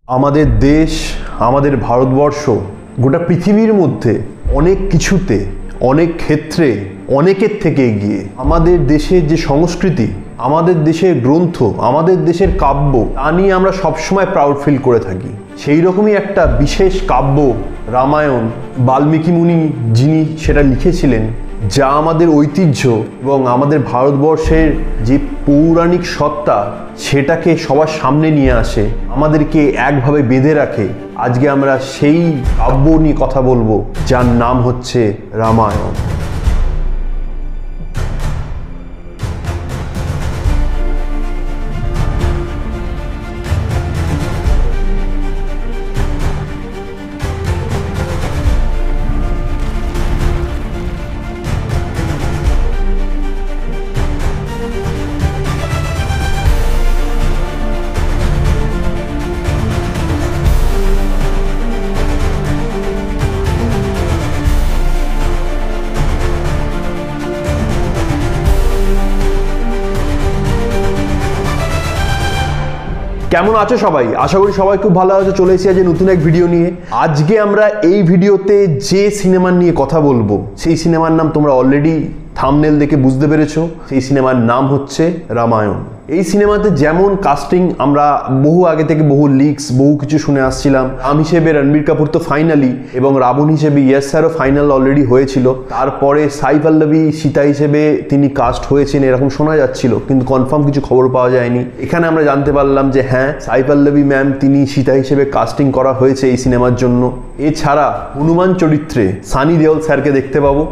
আমাদের দেশ, আমাদের ভারতবর্ষ গোটা পৃথিবীর মধ্যে অনেক কিছুতে, অনেক ক্ষেত্রে অনেকের থেকে এগিয়ে। আমাদের দেশের যে সংস্কৃতি, আমাদের দেশের গ্রন্থ, আমাদের দেশের কাব্য, তা নিয়ে আমরা সবসময় প্রাউড ফিল করে থাকি। সেই রকমই একটা বিশেষ কাব্য রামায়ণ, বাল্মীকি মুনি যিনি সেটা লিখেছিলেন, যা আমাদের ঐতিহ্য এবং আমাদের ভারতবর্ষের যে পৌরাণিক সত্তা সেটাকে সবার সামনে নিয়ে আসে, আমাদেরকে একভাবে বেঁধে রাখে। আজকে আমরা সেই কাব্য নিয়ে কথা বলবো, যার নাম হচ্ছে রামায়ণ। কেমন আছো সবাই? আশা করি সবাই খুব ভালো আছে। চলে এসেছি আজ নতুন এক ভিডিও নিয়ে। আজকে আমরা এই ভিডিওতে যে সিনেমা নিয়ে কথা বলবো, সেই সিনেমার নাম তোমরা অলরেডি থাম্বনেল দেখে বুঝতে পেরেছো। সেই সিনেমার নাম হচ্ছে রামায়ণ। এই সিনেমাতে যেমন কাস্টিং আমরা বহু আগে থেকে বহু লিক্স, বহু কিছু শুনে আসছিলাম। রাম হিসেবে রণবীর কাপুর তো ফাইনালি, এবং রাবণ হিসেবে ইয়েস স্যারও ফাইনাল অলরেডি হয়েছিল। তারপরে সাই পল্লবী সীতা হিসেবে তিনি কাস্ট হয়েছেন এরকম শোনা যাচ্ছিল, কিন্তু কনফার্ম কিছু খবর পাওয়া যায়নি। এখানে আমরা জানতে পারলাম যে হ্যাঁ, সাই পল্লবী ম্যাম তিনি সীতা হিসেবে কাস্টিং করা হয়েছে এই সিনেমার জন্য। এছাড়া হনুমান চরিত্রে সানি দেওল স্যারকে দেখতে পাবো।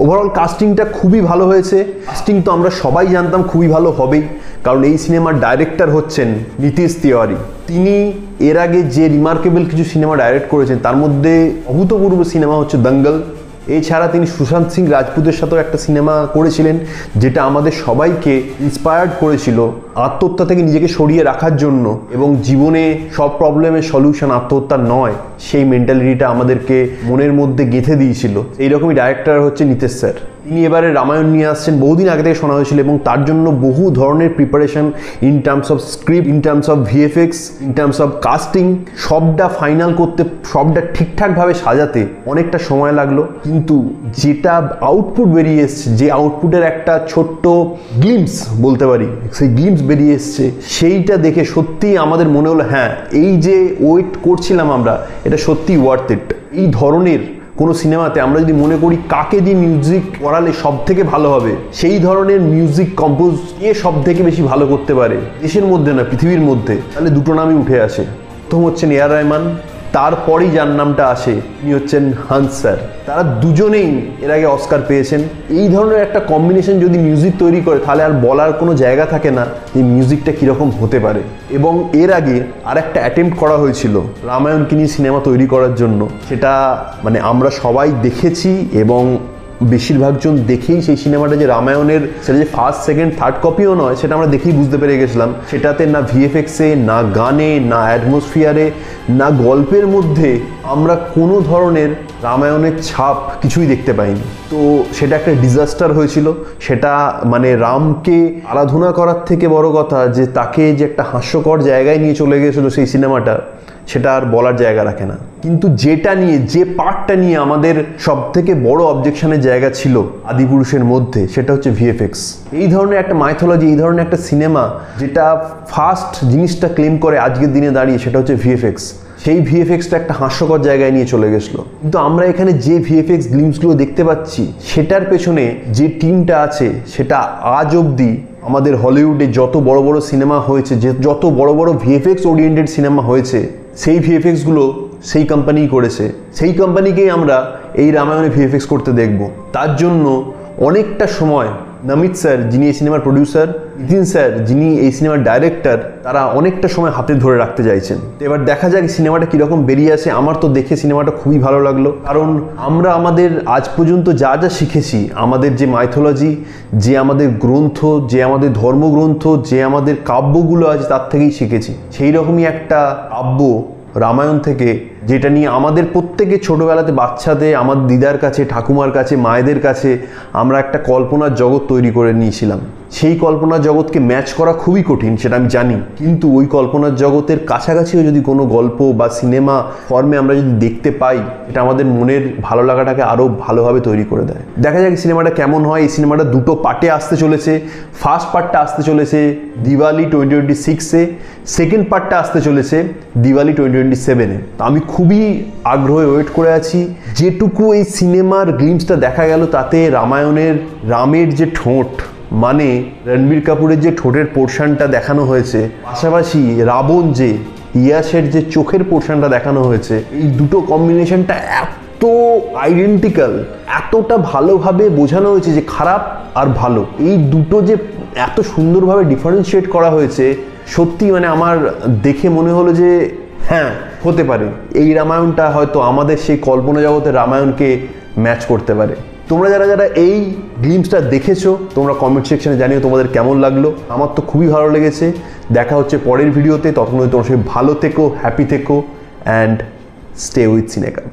ওভারঅল কাস্টিংটা খুবই ভালো হয়েছে। কাস্টিং তো আমরা সবাই জানতাম খুবই ভালো হবেই, কারণ এই সিনেমার ডাইরেক্টর হচ্ছেন নীতিশ তিওয়ারি। তিনি এর আগে যে রিমার্কেবল কিছু সিনেমা ডাইরেক্ট করেছেন, তার মধ্যে অভূতপূর্ব সিনেমা হচ্ছে দঙ্গল। এছাড়া তিনি সুশান্ত সিং রাজপুতের সাথেও একটা সিনেমা করেছিলেন, যেটা আমাদের সবাইকে ইন্সপায়ার্ড করেছিল আত্মহত্যা থেকে নিজেকে সরিয়ে রাখার জন্য, এবং জীবনে সব প্রবলেমের সলিউশন আত্মহত্যা নয়, সেই মেন্টালিটিটা আমাদেরকে মনের মধ্যে গেঁথে দিয়েছিল। এইরকমই ডাইরেক্টর হচ্ছে নীতিশ স্যার। তিনি এবারে রামায়ণ নিয়ে আসছেন, বহুদিন আগে থেকে শোনা হয়েছিল, এবং তার জন্য বহু ধরনের preparation in terms of script, in terms of VFX, in terms of casting, সবটা ফাইনাল করতে, সবটা ঠিকঠাকভাবে সাজাতে অনেকটা সময় লাগলো। কিন্তু যেটা আউটপুট বেরিয়ে এসছে, যে আউটপুটের একটা ছোট্ট গ্লিমস বলতে পারি, সেই গ্লিমস বেরিয়ে এসছে, সেইটা দেখে সত্যিই আমাদের মনে হলো হ্যাঁ, এই যে ওয়েট করছিলাম আমরা, এটা সত্যিই ওয়ার্থ ইট। এই ধরনের কোনো সিনেমাতে আমরা যদি মনে করি কাকে দিয়ে মিউজিক করালে সব থেকে ভালো হবে, সেই ধরনের মিউজিক কম্পোজ কে সব থেকে বেশি ভালো করতে পারে দেশের মধ্যে না পৃথিবীর মধ্যে, তাহলে দুটো নামই উঠে আসে। প্রথম হচ্ছেন এ আর রহমান, তারপরেই যার নামটা আসে তিনি হচ্ছেন হান্স স্যার। তারা দুজনেই এর আগে অস্কার পেয়েছেন। এই ধরনের একটা কম্বিনেশন যদি মিউজিক তৈরি করে, তাহলে আর বলার কোনো জায়গা থাকে না যে মিউজিকটা কীরকম হতে পারে। এবং এর আগে আর একটা অ্যাটেম্প্ট করা হয়েছিল রামায়ণকে নিয়ে সিনেমা তৈরি করার জন্য, সেটা মানে আমরা সবাই দেখেছি, এবং বেশিরভাগ জন দেখেই সেই সিনেমাটা যে রামায়ণের, সেটা যে ফার্স্ট সেকেন্ড থার্ড কপিও নয়, সেটা আমরা দেখেই বুঝতে পেরে গেছিলাম। সেটাতে না ভিএফএক্সে, না গানে, না অ্যাটমসফিয়ারে, না গল্পের মধ্যে আমরা কোনো ধরনের রামায়ণের ছাপ কিছুই দেখতে পাইনি। তো সেটা একটা ডিজাস্টার হয়েছিল। সেটা মানে রামকে আরাধনা করার থেকে বড় কথা, যে তাকে যে একটা হাস্যকর জায়গায় নিয়ে চলে গেছিলো সেই সিনেমাটা, সেটা আর বলার জায়গা রাখে না। কিন্তু যেটা নিয়ে, যে পার্টটা নিয়ে আমাদের সব থেকে বড় অবজেকশনের জায়গা ছিল আদিপুরুষের মধ্যে, সেটা হচ্ছে ভিএফএক্স। এই ধরনের একটা মাইথোলজি, এই ধরনের একটা সিনেমা যেটা ফার্স্ট জিনিসটা ক্লেম করে আজকের দিনে দাঁড়িয়ে, সেটা হচ্ছে ভিএফএক্স। সেই ভিএফএক্সটা একটা হাস্যকর জায়গায় নিয়ে চলে গেছিলো। কিন্তু আমরা এখানে যে ভিএফএক্স গ্লিমসগুলো দেখতে পাচ্ছি, সেটার পেছনে যে টিমটা আছে, সেটা আজ অবধি আমাদের হলিউডে যত বড় বড় সিনেমা হয়েছে, যে যত বড় বড় ভিএফএক্স ওরিয়েন্টেড সিনেমা হয়েছে, সেই ভিএফএক্সগুলো সেই কোম্পানিই করেছে। সেই কোম্পানিকেই আমরা এই রামায়ণে ভিএফএক্স করতে দেখব। তার জন্য অনেকটা সময় নমিত স্যার, যিনি এই সিনেমার প্রডিউসার, নিতিন স্যার, যিনি এই সিনেমার ডাইরেক্টর, তারা অনেকটা সময় হাতে ধরে রাখতে চাইছেন। এবার দেখা যাক সিনেমাটা কীরকম বেরিয়ে আসে। আমার তো দেখে সিনেমাটা খুবই ভালো লাগলো, কারণ আমরা আমাদের আজ পর্যন্ত যা যা শিখেছি, আমাদের যে মাইথোলজি, যে আমাদের গ্রন্থ, যে আমাদের ধর্মগ্রন্থ, যে আমাদের কাব্যগুলো আছে, তার থেকেই শিখেছি। সেই রকমই একটা কাব্য রামায়ণ থেকে যেটা নিয়ে আমাদের প্রত্যেকের ছোটোবেলাতে বাচ্চাদের আমার দিদার কাছে, ঠাকুমার কাছে, মায়েদের কাছে আমরা একটা কল্পনার জগৎ তৈরি করে নিয়েছিলাম। সেই কল্পনার জগৎকে ম্যাচ করা খুবই কঠিন, সেটা আমি জানি, কিন্তু ওই কল্পনার জগতের কাছাকাছিও যদি কোনো গল্প বা সিনেমা ফর্মে আমরা যদি দেখতে পাই, এটা আমাদের মনের ভালো লাগাটাকে আরও ভালোভাবে তৈরি করে দেয়। দেখা যাক সিনেমাটা কেমন হয়। এই সিনেমাটা দুটো পার্টে আসতে চলেছে। ফার্স্ট পার্টটা আসতে চলেছে দিওয়ালি 2026-এ, সেকেন্ড পার্টটা আসতে চলেছে দিওয়ালি 2027-এ। আমি খুবই আগ্রহে ওয়েট করে আছি। যেটুকু এই সিনেমার গ্লিমসটা দেখা গেল তাতে রামের যে ঠোঁট, মানে রণবীর কাপুরের যে ঠোঁটের পোর্শনটা দেখানো হয়েছে, পাশাপাশি রাবণ যে ইয়াসের যে চোখের পোর্শনটা দেখানো হয়েছে, এই দুটো কম্বিনেশনটা এত আইডেন্টিক্যাল, এতটা ভালোভাবে বোঝানো হয়েছে যে খারাপ আর ভালো এই দুটো যে এত সুন্দরভাবে ডিফারেন্সিয়েট করা হয়েছে, সত্যি মানে আমার দেখে মনে হলো যে হ্যাঁ, হতে পারে এই রামায়ণটা হয়তো আমাদের সেই কল্পনা জগতের রামায়ণকে ম্যাচ করতে পারে। তোমরা যারা এই গ্লিমসটা দেখেছো, তোমরা কমেন্ট সেকশনে জানিও তোমাদের কেমন লাগলো। আমার তো খুবই ভালো লেগেছে। দেখা হচ্ছে পরের ভিডিওতে। ততক্ষণ তোমরা সবাই ভালো থেকো, হ্যাপি থেকো, অ্যান্ড স্টে উইথ সিনেকা।